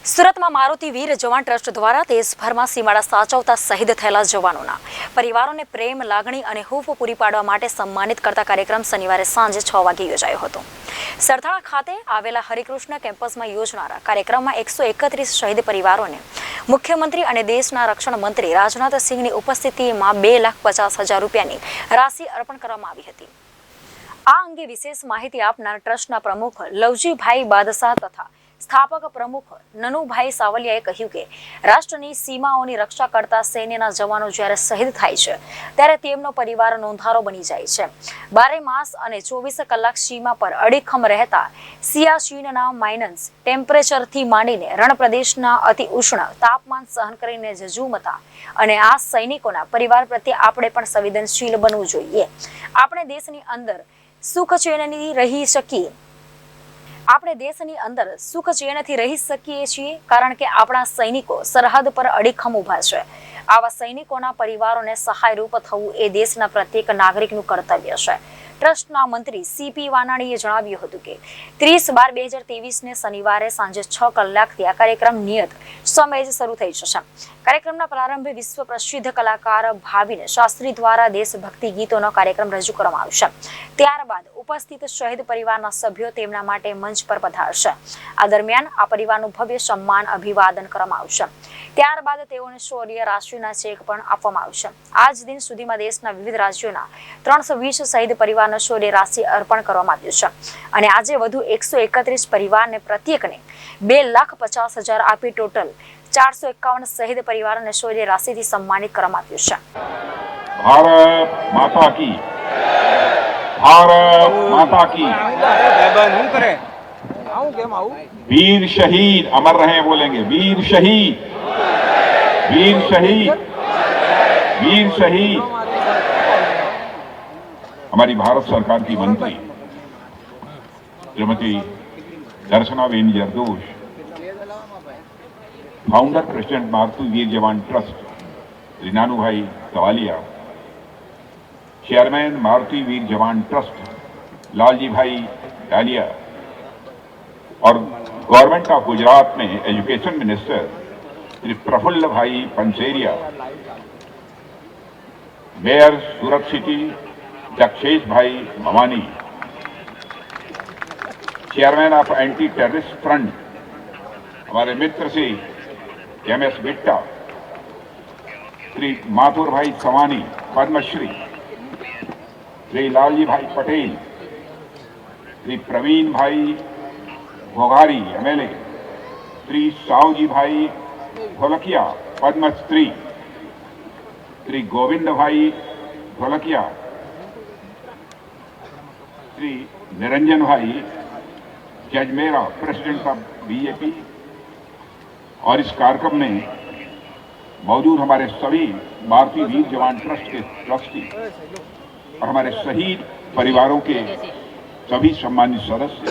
સુરતમાં મારુતિ વીર જવાન ટ્રસ્ટ દ્વારા દેશભરમાં સીમાડા સાચવતા શહીદ થયેલા જવાનોના પરિવારોને પ્રેમ, લાગણી અને હૂંફ પૂરી પાડવા માટે સન્માનિત કરતા કાર્યક્રમ શનિવારે સાંજે 6 વાગે યોજાયો હતો। સરથાણા ખાતે આવેલા હરિકૃષ્ણ કેમ્પસમાં યોજનારા કાર્યક્રમમાં 131 શહીદ પરિવારોને મુખ્યમંત્રી અને દેશના રક્ષણ મંત્રી રાજનાથ સિંહની ઉપસ્થિતિમાં 2,50,000 રૂપિયાની રાશિ અર્પણ કરવામાં આવી હતી। આ અંગે વિશેષ માહિતી આપનાર ટ્રસ્ટના પ્રમુખ લવજીભાઈ બાદશાહ તથા સ્થાપક પ્રમુખ નનુભાઈ સાવલિયાએ કહ્યું કે રાષ્ટ્રની સીમાઓની રક્ષા કરતા સૈન્યના જવાનો જ્યારે શહીદ થાય છે ત્યારે તેમનો પરિવાર નોંધારો બની જાય છે। 12 માસ અને 24 કલાક સીમા પર અડીખમ રહેતા સિયાચીનના માઇનસ ટેમ્પરેચરથી માંડીને રણ પ્રદેશના અતિ ઉષ્ણ તાપમાન સહન કરીને ઝઝૂમતા અને આ સૈનિકોના પરિવાર પ્રત્યે આપણે પણ સંવેદનશીલ બનવું જોઈએ। આપણે દેશની અંદર સુખ ચેનથી રહી શકીએ છીએ કારણ કે આપણા સૈનિકો સરહદ પર અડીખમ ઊભા છે। આવા સૈનિકોના પરિવારોને સહાયરૂપ થવું એ દેશના પ્રત્યેક નાગરિકનું કર્તવ્ય છે। ટ્રસ્ટના મંત્રી સીપી વાનાણીએ જણાવ્યું હતું કે 30/12/2023 ને શનિવારે સાંજે 6 કલાકથી આ કાર્યક્રમ નિયત સમયે શરૂ થઈ જશે। કાર્યક્રમના પ્રારંભે વિશ્વ પ્રસિદ્ધ કલાકાર ભાવિન શાસ્ત્રી દ્વારા દેશભક્તિ ગીતોનો કાર્યક્રમ રજૂ કરવામાં આવશે। ત્યારબાદ ઉપસ્થિત શહીદ પરિવારના સભ્યો તેમના માટે મંચ પર પધારશે। આ દરમિયાન આ પરિવારનું ભવ્ય સન્માન અભિવાદન કરવામાં આવશે। ત્યારબાદ તેઓને શૌર્ય રાશિના ચેક પણ આપવામાં આવશે। આજ દિન સુધીમાં દેશના વિવિધ રાજ્યોના 320 શહીદ પરિવારનો શૌર્ય રાશિ અર્પણ કરવામાં આવ્યું છે અને આજે વધુ 131 પરિવારને પ્રત્યેકને 2,50,000 આપી ટોટલ 451 શહીદ પરિવારોને શૌર્ય રાશિથી સન્માનિત કરવામાં આવ્યું છે। भारत माता की, भारत माता की। वीर शहीद अमर रहे बोलेंगे, वीर शहीद, वीर शहीद, वीर शहीद। हमारी भारत सरकार की मंत्री श्रीमती दर्शनाबेन जरदोश, फाउंडर प्रेसिडेंट मारुति वीर जवान ट्रस्ट श्री नानूभाई सवालिया, चेयरमैन मारुति वीर जवान ट्रस्ट लालजी भाई डालिया और गवर्नमेंट ऑफ गुजरात में एजुकेशन मिनिस्टर श्री प्रफुल्ल भाई पंसेरिया, मेयर सूरत सिटी जगशेष भाई Bhavani, chairman of anti terrorist front हमारे मित्र श्री MS बिट्टा, श्री माथुर भाई सवानी पद्मश्री, श्री लालजी भाई पटेल, श्री प्रवीण भाई घोघारी MLA, श्री सावजी भाई ढोलकिया पद्मश्री, श्री गोविंद भाई ढोलकिया, श्री निरंजन भाई जजमेरा प्रेसिडेंट ऑफ BJP। और इस कार्यक्रम में मौजूद हमारे सभी मारुति वीर जवान ट्रस्ट के ट्रस्टी और हमारे शहीद परिवारों के सभी सम्मानित सदस्य,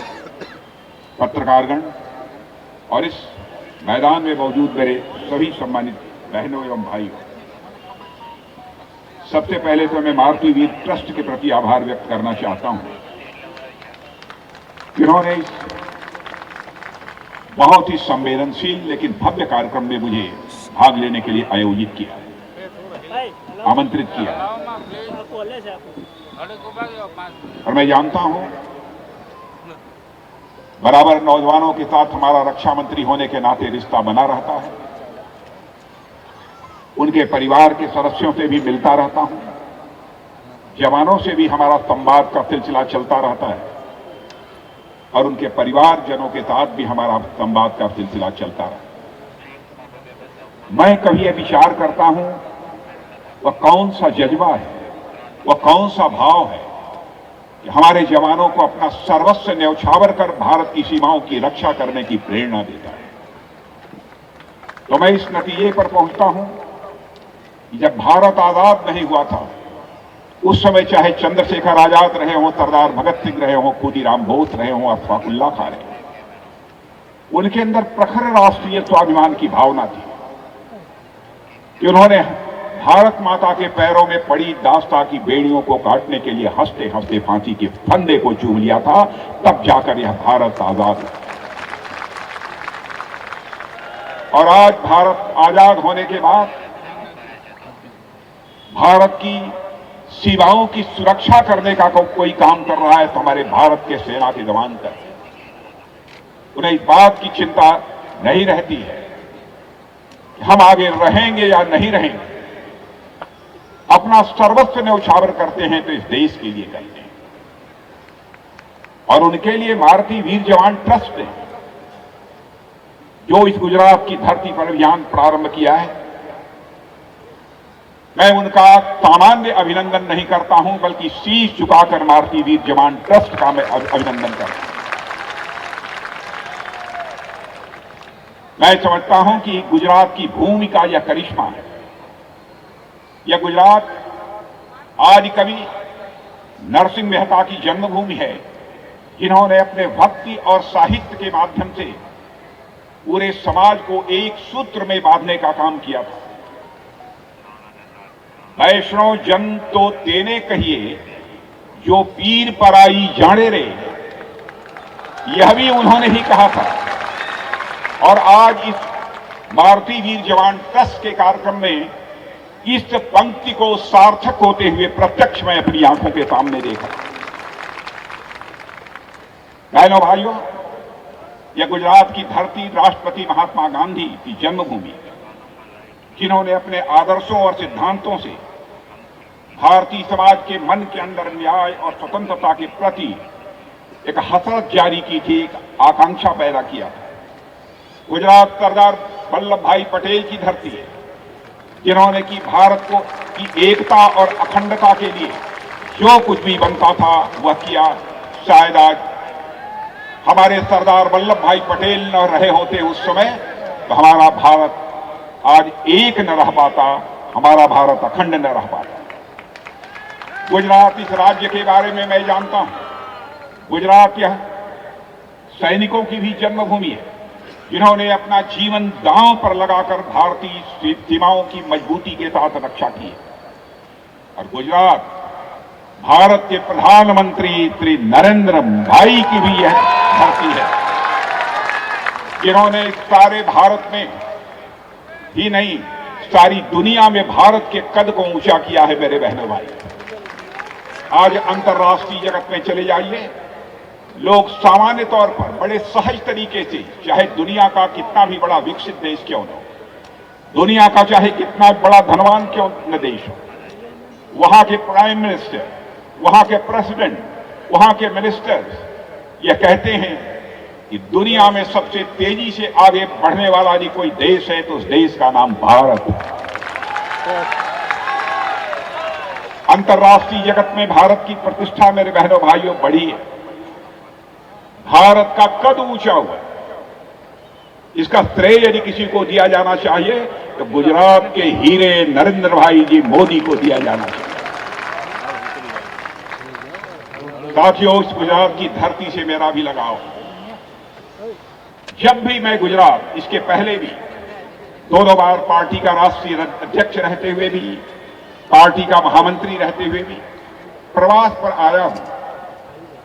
पत्रकारगण और इस मैदान में मौजूद मेरे सभी सम्मानित बहनों एवं भाइयों, सबसे पहले तो मैं मारुति वीर ट्रस्ट के प्रति आभार व्यक्त करना चाहता हूं। इन्होंने इस बहुत ही संवेदनशील लेकिन भव्य कार्यक्रम में मुझे भाग लेने के लिए आयोजित किया, आमंत्रित किया। और मैं जानता हूं बराबर नौजवानों के साथ हमारा रक्षा मंत्री होने के नाते रिश्ता बना रहता है। उनके परिवार के सदस्यों से भी मिलता रहता हूं, जवानों से भी हमारा संवाद का सिलसिला चलता रहता है और उनके परिवारजनों के साथ भी हमारा संवाद का सिलसिला चलता रहा। मैं कभी यह विचार करता हूं वह कौन सा जज्बा है, वह कौन सा भाव है कि हमारे जवानों को अपना सर्वस्व न्यौछावर कर भारत की सीमाओं की रक्षा करने की प्रेरणा देता है। तो मैं इस नतीजे पर पहुंचता हूं कि जब भारत आजाद नहीं हुआ था उस समय चाहे चंद्रशेखर आजाद रहे हों, सरदार भगत सिंह रहे हों, खुदीराम बोस रहे हों, अशफाकुल्लाह खां रहे हों, उनके अंदर प्रखर राष्ट्रीय स्वाभिमान की भावना थी कि उन्होंने भारत माता के पैरों में पड़ी दास्ता की बेड़ियों को काटने के लिए हंसते हंसते फांसी के फंदे को चूम लिया था, तब जाकर यह भारत आजाद हुआ। और आज भारत आजाद होने के बाद भारत की सीमाओं की सुरक्षा करने का कोई काम कर रहा है तो हमारे भारत के सेना के जवान कर, उन्हें इस बात की चिंता नहीं रहती है कि हम आगे रहेंगे या नहीं रहेंगे। अपना सर्वस्व न्यौछावर करते हैं तो इस देश के लिए करते हैं। और उनके लिए भारतीय वीर जवान ट्रस्ट है जो इस गुजरात की धरती पर अभियान प्रारंभ किया है। मैं उनका सामान्य अभिनंदन नहीं करता हूं, बल्कि शीश झुकाकर भारतीय वीर जवान ट्रस्ट का मैं अभिनंदन करता हूं। मैं समझता हूं कि गुजरात की भूमिका यह करिश्मा है। यह गुजरात आदि कवि नरसिंह मेहता की जन्मभूमि है, जिन्होंने अपने भक्ति और साहित्य के माध्यम से पूरे समाज को एक सूत्र में बांधने का काम किया था। वैष्णव जन तो तेने कहिए जो पीर पराई जाने रे, यह भी उन्होंने ही कहा था। और आज इस भारतीय वीर जवान ट्रस्ट के कार्यक्रम में इस पंक्ति को सार्थक होते हुए प्रत्यक्ष मैं अपनी आंखों के सामने देखा। बहनों भाइयों, यह गुजरात की धरती राष्ट्रपति महात्मा गांधी की जन्मभूमि, जिन्होंने अपने आदर्शों और सिद्धांतों से भारतीय समाज के मन के अंदर न्याय और स्वतंत्रता के प्रति एक हसरत जारी की थी, एक आकांक्षा पैदा किया था। गुजरात सरदार वल्लभ भाई पटेल की धरती है, जिन्होंने की भारत को की एकता और अखंडता के लिए जो कुछ भी बनता था वह किया। शायद आज हमारे सरदार वल्लभ भाई पटेल न रहे होते उस समय तो हमारा भारत आज एक न रह पाता, हमारा भारत अखंड न रह पाता। गुजरात इस राज्य के बारे में मैं जानता हूं। गुजरात यह सैनिकों की भी जन्मभूमि है, जिन्होंने अपना जीवन दांव पर लगाकर भारतीय सीमाओं की मजबूती के साथ रक्षा की है। और गुजरात भारत के प्रधानमंत्री श्री नरेंद्र भाई की भी यह धरती है, जिन्होंने सारे भारत में ही नहीं सारी दुनिया में भारत के कद को ऊंचा किया है। मेरे बहनों भाई, आज अंतर्राष्ट्रीय जगत में चले जाइए, लोग सामान्य तौर पर बड़े सहज तरीके से, चाहे दुनिया का कितना भी बड़ा विकसित देश क्यों न हो, दुनिया का चाहे कितना बड़ा धनवान क्यों न देश हो, वहां के प्राइम मिनिस्टर, वहां के प्रेसिडेंट, वहां के मिनिस्टर्स यह कहते हैं कि दुनिया में सबसे तेजी से आगे बढ़ने वाला यदि कोई देश है तो उस देश का नाम भारत है। अंतर्राष्ट्रीय जगत में भारत की प्रतिष्ठा मेरे बहनों भाइयों बढ़ी है। भारत का कद ऊंचा हुआ। इसका श्रेय यदि किसी को दिया जाना चाहिए तो गुजरात के हीरे नरेंद्र भाई जी मोदी को दिया जाना चाहिए। साथियों, इस गुजरात की धरती से मेरा भी लगाव है। जब भी मैं गुजरात, इसके पहले भी 2 बार पार्टी का राष्ट्रीय अध्यक्ष रहते हुए भी, पार्टी का महामंत्री रहते हुए भी प्रवास पर आया हूं,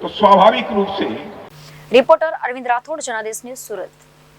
तो स्वाभाविक रूप से रिपोर्टर अरविंद राठौड़, जनादेश न्यूज, सूरत।